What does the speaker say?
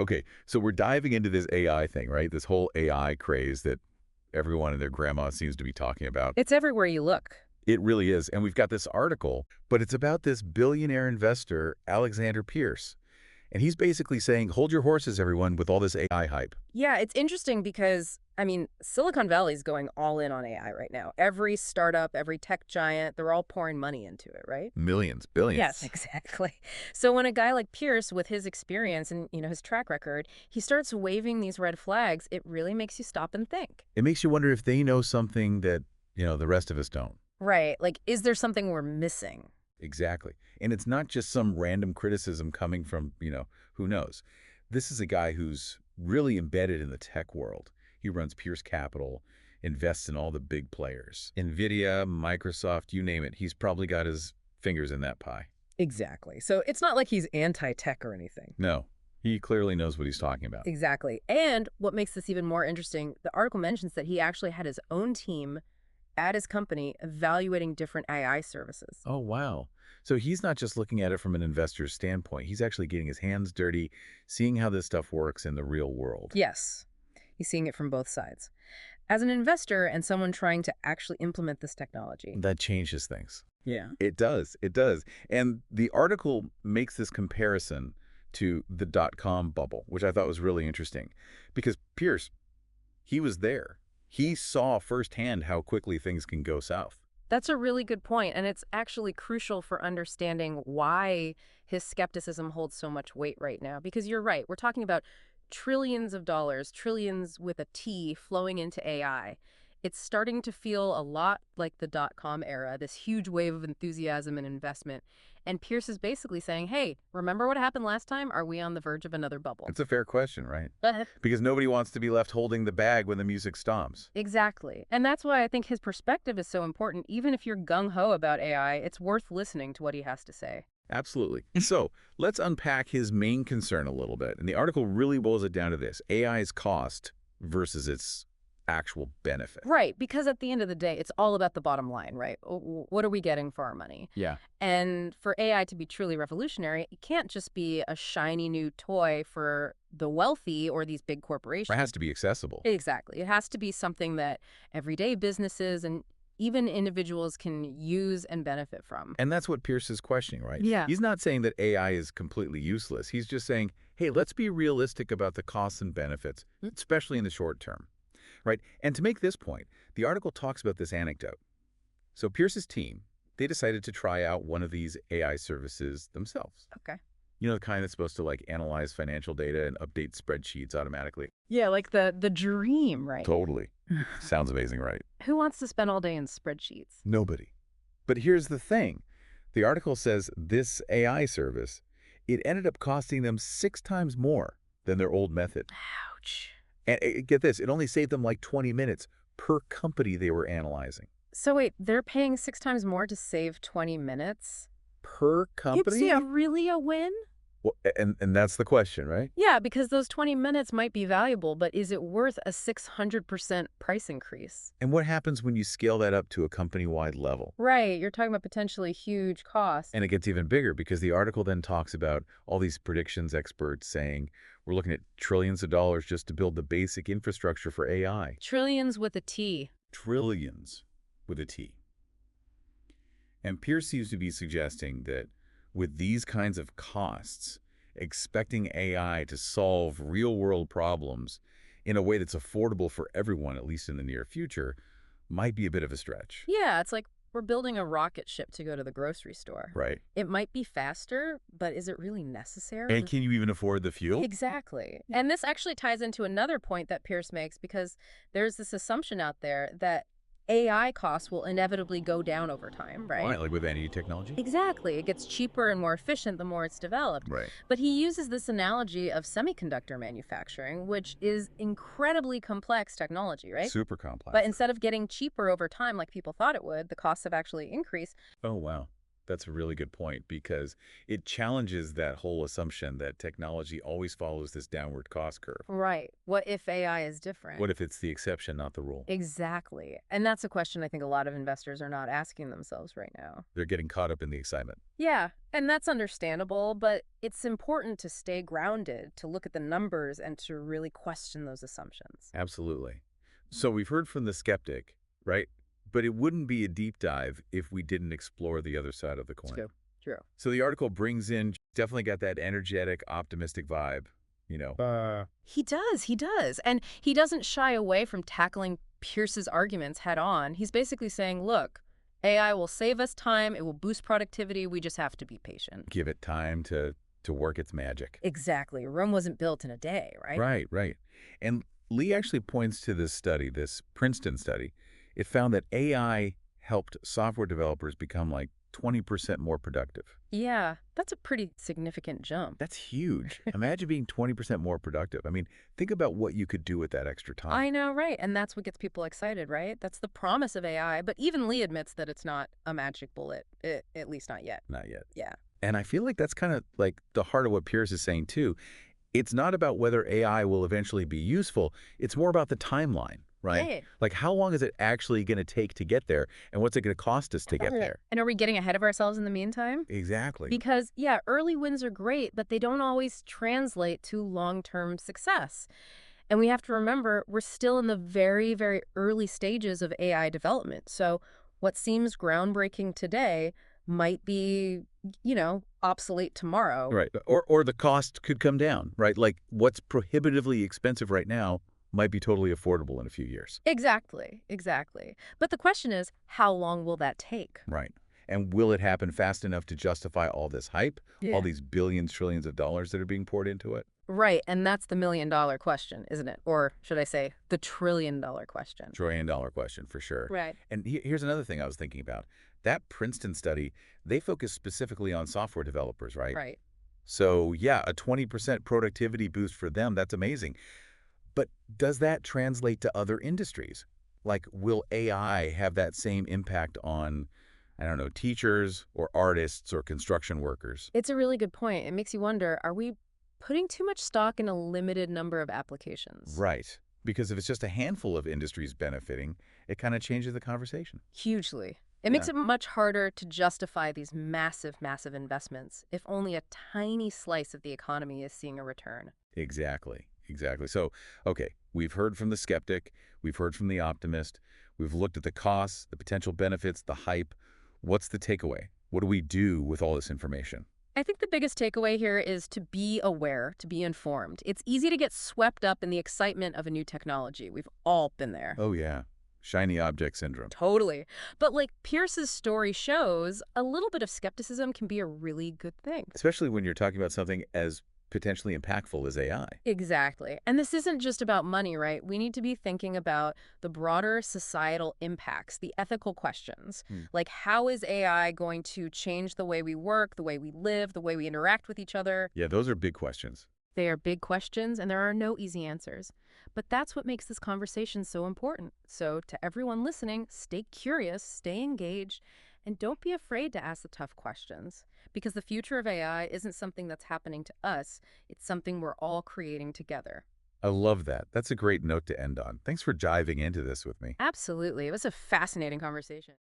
Okay, so we're diving into this AI thing, right? This whole AI craze that everyone and their grandma seems to be talking about. It's everywhere you look. It really is. And we've got this article, but it's about this billionaire investor, Alexander Pierce. And he's basically saying, hold your horses, everyone, with all this AI hype. Yeah, it's interesting because, I mean, Silicon Valley's going all in on AI right now. Every startup, every tech giant, they're all pouring money into it, right? Millions, billions. Yes, exactly. So when a guy like Pierce, with his experience and, his track record, he starts waving these red flags, it really makes you stop and think. It makes you wonder if they know something that, the rest of us don't. Right. Like, is there something we're missing? Exactly. And it's not just some random criticism coming from, who knows. This is a guy who's really embedded in the tech world. He runs Pierce Capital, invests in all the big players. NVIDIA, Microsoft, you name it. He's probably got his fingers in that pie. Exactly. So it's not like he's anti-tech or anything. No, he clearly knows what he's talking about. Exactly. And what makes this even more interesting, the article mentions that he actually had his own team at his company evaluating different AI services. Oh, wow. So he's not just looking at it from an investor's standpoint. He's actually getting his hands dirty, seeing how this stuff works in the real world. Yes, he's seeing it from both sides. As an investor and someone trying to actually implement this technology. That changes things. Yeah. It does. It does. And the article makes this comparison to the dot-com bubble, which I thought was really interesting. Because Pierce, he was there. He saw firsthand how quickly things can go south. That's a really good point, and it's actually crucial for understanding why his skepticism holds so much weight right now. Because you're right, we're talking about trillions of dollars, trillions with a T, flowing into AI. It's starting to feel a lot like the dot-com era, this huge wave of enthusiasm and investment. And Pierce is basically saying, hey, remember what happened last time? Are we on the verge of another bubble? It's a fair question, right? Because nobody wants to be left holding the bag when the music stops. Exactly. And that's why I think his perspective is so important. Even if you're gung-ho about AI, it's worth listening to what he has to say. Absolutely. So let's unpack his main concern a little bit. And the article really boils it down to this: AI's cost versus its actual benefit. Right, because at the end of the day, it's all about the bottom line, right? What are we getting for our money? Yeah. And for AI to be truly revolutionary, it can't just be a shiny new toy for the wealthy or these big corporations. It has to be accessible. Exactly. It has to be something that everyday businesses and even individuals can use and benefit from. And that's what Pierce is questioning, right? Yeah. He's not saying that AI is completely useless. He's just saying, hey, let's be realistic about the costs and benefits, especially in the short term. Right? And to make this point, the article talks about this anecdote. So Pierce's team, they decided to try out one of these AI services themselves. Okay. The kind that's supposed to analyze financial data and update spreadsheets automatically. Yeah, like the dream, right? Totally. Sounds amazing, right? Who wants to spend all day in spreadsheets? Nobody. But here's the thing. The article says this AI service, it ended up costing them 6 times more than their old method. Ouch. And get this, it only saved them like 20 minutes per company they were analyzing. So wait, they're paying 6 times more to save 20 minutes? Per company? It's really a win? Well, and that's the question, right? Yeah, because those 20 minutes might be valuable, but is it worth a 600% price increase? And what happens when you scale that up to a company-wide level? Right, you're talking about potentially huge costs. And it gets even bigger because the article then talks about all these predictions experts saying we're looking at trillions of dollars just to build the basic infrastructure for AI. Trillions with a T. Trillions with a T. And Pierce seems to be suggesting that with these kinds of costs, expecting AI to solve real-world problems in a way that's affordable for everyone, at least in the near future, might be a bit of a stretch. Yeah, it's like we're building a rocket ship to go to the grocery store. Right. It might be faster, but is it really necessary? And can you even afford the fuel? Exactly. And this actually ties into another point that Pierce makes, because there's this assumption out there that AI costs will inevitably go down over time, right? Right, like with any technology? Exactly. It gets cheaper and more efficient the more it's developed. Right. But he uses this analogy of semiconductor manufacturing, which is incredibly complex technology, right? Super complex. But instead of getting cheaper over time like people thought it would, the costs have actually increased. Oh, wow. That's a really good point because it challenges that whole assumption that technology always follows this downward cost curve. Right. What if AI is different? What if it's the exception, not the rule? Exactly. And that's a question I think a lot of investors are not asking themselves right now. They're getting caught up in the excitement. Yeah, and that's understandable, but it's important to stay grounded, to look at the numbers, and to really question those assumptions. Absolutely. So we've heard from the skeptic, right? But it wouldn't be a deep dive if we didn't explore the other side of the coin. True. True. So the article brings in, definitely got that energetic, optimistic vibe, you know. He does, he does. And he doesn't shy away from tackling Pierce's arguments head on. He's basically saying, look, AI will save us time, it will boost productivity, we just have to be patient. Give it time to work its magic. Exactly. Rome wasn't built in a day, right? Right, right. And Lee actually points to this study, this Princeton study. It found that AI helped software developers become like 20% more productive. Yeah, that's a pretty significant jump. That's huge. Imagine being 20% more productive. I mean, think about what you could do with that extra time. I know, right? And that's what gets people excited, right? That's the promise of AI. But even Lee admits that it's not a magic bullet, at least not yet. Not yet. Yeah. And I feel like that's kind of like the heart of what Pierce is saying, too. It's not about whether AI will eventually be useful. It's more about the timeline, right? Yeah. Like, how long is it actually going to take to get there? And what's it going to cost us to get there? And are we getting ahead of ourselves in the meantime? Exactly. Because, yeah, early wins are great, but they don't always translate to long-term success. And we have to remember, we're still in the very, very early stages of AI development. So what seems groundbreaking today might be, obsolete tomorrow. Right. Or the cost could come down, right? Like what's prohibitively expensive right now might be totally affordable in a few years. Exactly, exactly. But the question is, how long will that take? Right. And will it happen fast enough to justify all this hype, Yeah. all these billions, trillions of dollars that are being poured into it? Right, and that's the million-dollar question, isn't it? Or should I say, the trillion-dollar question. Trillion-dollar question for sure. Right. And here's another thing I was thinking about. That Princeton study, they focus specifically on software developers, right? Right. So yeah, a 20% productivity boost for them, that's amazing. But does that translate to other industries? Like, will AI have that same impact on, I don't know, teachers or artists or construction workers? It's a really good point. It makes you wonder, are we putting too much stock in a limited number of applications? Right. Because if it's just a handful of industries benefiting, it kind of changes the conversation. Hugely. It makes it much harder to justify these massive, massive investments if only a tiny slice of the economy is seeing a return. Exactly. Exactly. So, okay, we've heard from the skeptic, we've heard from the optimist, we've looked at the costs, the potential benefits, the hype. What's the takeaway? What do we do with all this information? I think the biggest takeaway here is to be aware, to be informed. It's easy to get swept up in the excitement of a new technology. We've all been there. Oh, yeah. Shiny object syndrome. Totally. But like Pierce's story shows, a little bit of skepticism can be a really good thing. Especially when you're talking about something as potentially impactful as AI. Exactly. And this isn't just about money, right? We need to be thinking about the broader societal impacts, the ethical questions. Like, how is AI going to change the way we work, the way we live, the way we interact with each other? Yeah, those are big questions. They are big questions, and there are no easy answers. But that's what makes this conversation so important. So to everyone listening, stay curious, stay engaged, and don't be afraid to ask the tough questions. Because the future of AI isn't something that's happening to us. It's something we're all creating together. I love that. That's a great note to end on. Thanks for diving into this with me. Absolutely. It was a fascinating conversation.